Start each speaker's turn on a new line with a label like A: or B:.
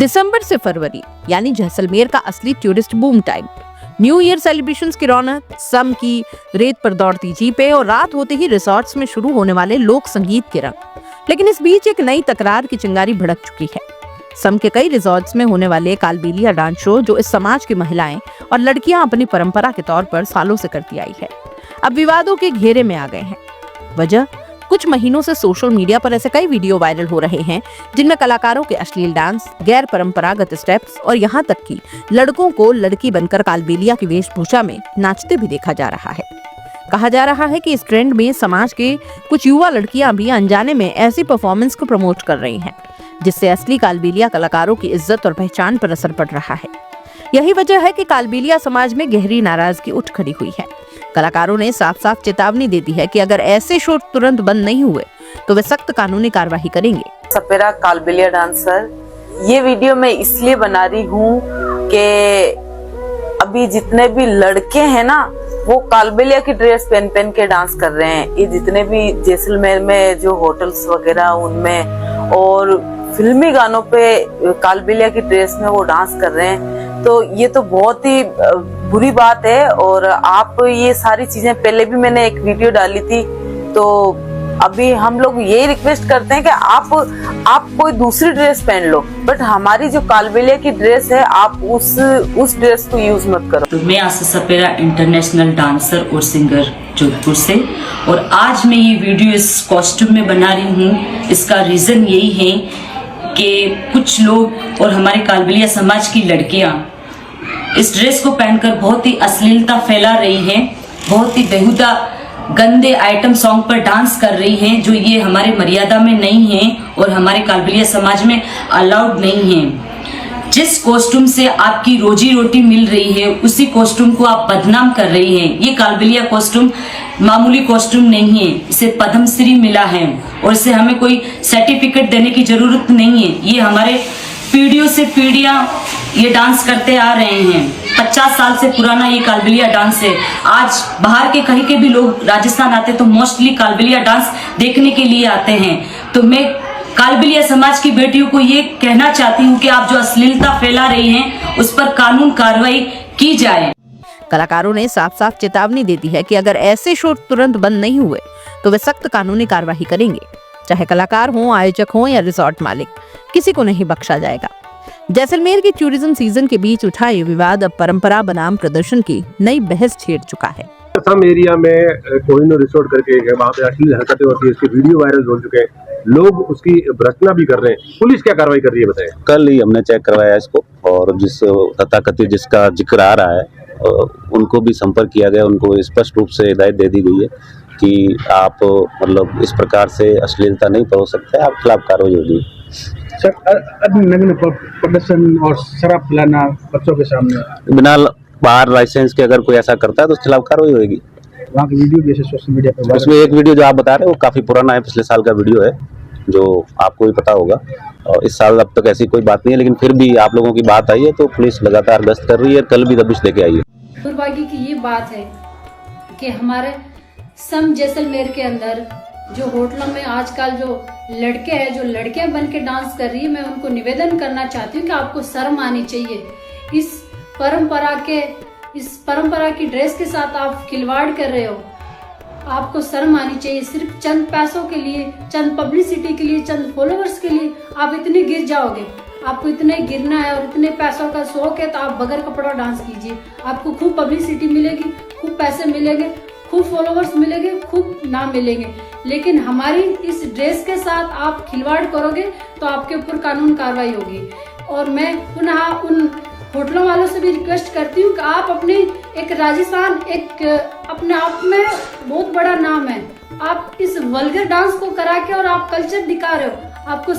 A: दिसंबर से फरवरी यानी जैसलमेर का असली tourist boom time. New year celebrations की रौनक, सम की रेत पर दौड़ती जीपें और रात होते ही रिसोर्ट्स में शुरू होने वाले लोक संगीत के रंग। लेकिन इस बीच एक नई तकरार की चिंगारी भड़क चुकी है। सम के कई रिसोर्ट्स में होने वाले कालबेलिया डांस शो, जो इस समाज की महिलाएं और लड़कियां अपनी परंपरा के तौर पर सालों से करती आई है, अब विवादों के घेरे में आ गए हैं। वजह, कुछ महीनों से सोशल मीडिया पर ऐसे कई वीडियो वायरल हो रहे हैं जिनमें कलाकारों के अश्लील डांस, गैर परंपरागत स्टेप्स और यहाँ तक कि लड़कों को लड़की बनकर कालबेलिया की वेशभूषा में नाचते भी देखा जा रहा है। कहा जा रहा है कि इस ट्रेंड में समाज के कुछ युवा लड़कियां भी अनजाने में ऐसी परफॉर्मेंस को प्रमोट कर रही हैं, जिससे असली कालबेलिया कलाकारों की इज्जत और पहचान पर असर पड़ रहा है। यही वजह है कि कालबेलिया समाज में गहरी नाराजगी उठ खड़ी हुई है। कलाकारों ने साफ साफ चेतावनी दे दी है कि अगर ऐसे शो तुरंत बंद नहीं हुए तो वे सख्त कानूनी कार्रवाई करेंगे।
B: सपेरा कालबेलिया डांसर, ये वीडियो मैं इसलिए बना रही हूँ कि अभी जितने भी लड़के हैं ना, वो कालबेलिया की ड्रेस पहन के डांस कर रहे हैं। ये जितने भी जैसलमेर में जो होटल्स वगैरह उनमें और फिल्मी गानों पे कालबेलिया की ड्रेस में वो डांस कर रहे हैं, तो ये तो बहुत ही बुरी बात है। और आप ये सारी चीजें पहले भी मैंने एक वीडियो डाली थी, तो अभी हम लोग ये रिक्वेस्ट करते हैं कि आप कोई दूसरी ड्रेस पहन लो, बट हमारी जो कालबेलिया की ड्रेस है आप उस ड्रेस को यूज मत करो।
C: तो मैं आशा सपेरा इंटरनेशनल डांसर और सिंगर जोधपुर से, और आज मैं ये वीडियो इस कॉस्ट्यूम में बना रही हूँ। इसका रीजन यही है कि कुछ लोग और हमारे कालबेलिया समाज की लड़कियां इस ड्रेस को पहनकर बहुत ही अश्लीलता फैला रही हैं, बहुत ही बेहुदा गंदे आइटम सॉन्ग पर डांस कर रही हैं, जो ये हमारे मर्यादा में नहीं है और हमारे कालबेलिया समाज में अलाउड नहीं है। जिस कॉस्ट्यूम से आपकी रोजी रोटी मिल रही है, उसी कॉस्ट्यूम को आप बदनाम कर रही हैं। ये कालबेलिया कॉस्ट्यूम मामूली कॉस्ट्यूम नहीं है, इसे पद्मश्री मिला है और इसे हमें कोई सर्टिफिकेट देने की जरूरत नहीं है। ये हमारे पीढ़ियों से पीढ़ियां ये डांस करते आ रहे हैं। 50 साल से पुराना ये कालबेलिया डांस है। आज बाहर के कहीं के भी लोग राजस्थान आते तो मोस्टली कालबेलिया डांस देखने के लिए आते हैं। तो मैं कालबेलिया समाज की बेटियों को ये कहना चाहती हूँ कि आप जो अश्लीलता फैला रही हैं, उस पर कानून कार्रवाई की जाए।
A: कलाकारों ने साफ साफ चेतावनी दे दी है कि अगर ऐसे शो तुरंत बंद नहीं हुए तो वे सख्त कानूनी कार्रवाई करेंगे। चाहे कलाकार हो, आयोजक हो या रिसोर्ट मालिक, किसी को नहीं बख्शा जाएगा। जैसलमेर की टूरिज्म सीजन के बीच उठा ये विवाद अब परंपरा बनाम प्रदर्शन की नई बहस छेड़ चुका है।
D: सम एरिया में कोहिनूर रिसोर्ट करके वहाँ पे अश्लील हरकतें होती है, इसके वीडियो वायरल हो चुके हैं, लोग उसकी भर्त्सना भी कर रहे हैं। पुलिस क्या कार्रवाई कर रही है बताएं?
E: कल ही हमने चेक करवाया इसको, और जिस तथाकथित जिसका जिक्र आ रहा है उनको भी संपर्क किया गया। उनको स्पष्ट रूप से हिदायत दे दी गई है कि आप मतलब इस प्रकार से अश्लीलता नहीं परोस सकते, आप खिलाफ कार्रवाई होगी।
F: सर, नग्न प्रदर्शन और शराब पिलाना बच्चों के सामने
E: बिना बाहर लाइसेंस के अगर कोई ऐसा करता है तो उसके खिलाफ कार्रवाई होगी।
F: वहाँ की वीडियो जैसे सोशल मीडिया पे
E: उसमें एक वीडियो जो आप बता रहे हैं वो काफी पुराना है, पिछले साल का वीडियो है, जो आपको भी पता होगा। और इस साल अब तक ऐसी कोई बात नहीं है, लेकिन फिर भी आप लोगों की बात आई है तो पुलिस लगातार गश्त कर रही है। कल भी दबिश लेके आई है।
G: दुर्भाग्य की ये बात है कि हमारे सम जैसलमेर के अंदर जो होटलों में आजकल जो लड़के हैं, जो लड़कियां बन के डांस कर रही है, मैं उनको निवेदन करना चाहती हूँ कि आपको शर्म आनी चाहिए। इस परंपरा की ड्रेस के साथ आप खिलवाड़ कर रहे हो, आपको शर्म आनी चाहिए। सिर्फ चंद पैसों के लिए, चंद पब्लिसिटी के लिए, चंद फॉलोअर्स के लिए आप इतने गिर जाओगे। आपको इतने गिरना है और इतने पैसों का शौक है तो आप बगैर कपड़ा डांस कीजिए। आपको खूब पब्लिसिटी मिलेगी, खूब पैसे मिलेंगे, खूब फॉलोअर्स मिलेंगे, खूब नाम मिलेंगे, लेकिन हमारी इस ड्रेस के साथ आप खिलवाड़ करोगे तो आपके ऊपर कानून कार्रवाई होगी। और मैं पुनः उन होटलों वालों से भी रिक्वेस्ट करती हूँ कि आप अपने एक राजस्थान एक अपने आप में बहुत बड़ा नाम है, आप इस वल्गर डांस को करा के और आप कल्चर दिखा रहे हो, आपको